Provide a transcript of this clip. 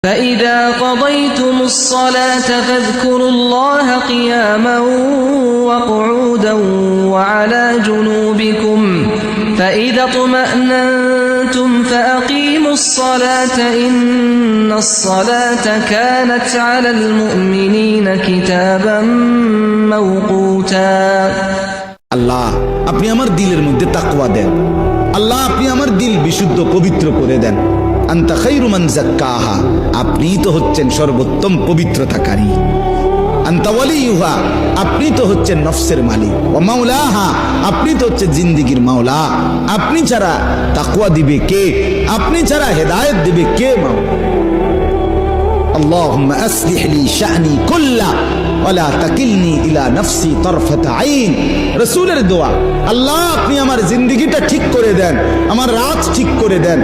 فإذا قضيتم الصلاة فاذكروا الله قياما وقعودا وعلى جنوبكم فإذا اطمأننتم فأقيموا الصلاة إن الصلاة كانت على المؤمنين كتابا موقوتا আল্লাহ আপনি আমার দিলের মধ্যে তাকওয়া দেন। আল্লাহ আপনি আমার দিল বিশুদ্ধ পবিত্র করে দেন। আনতা খায়রু মান যাক্কাহা, আপনিই তো হচ্ছেন সর্বোত্তম পবিত্রতাকারী। আনতা ওয়ালিয়ুহা, আপনি তো হচ্ছেন নফসের মালিক। ওয়া মাওলাহা, আপনি তো হচ্ছেন জিন্দেগীর মাওলা। আপনি ছাড়া তাকওয়া দিবে কে? আপনি ছাড়া হেদায়েত দিবে কে? মাওলা আল্লাহুম্মা আসলিহ লি শা'নি কুল্লা ওয়ালা তাকিলনি ইলা নাফসি তারফাতা আইন। রাসূলের দোয়া, আল্লাহ আপনি আমার জিন্দেগীটা ঠিক করে দেন, আমার রাত ঠিক করে দেন।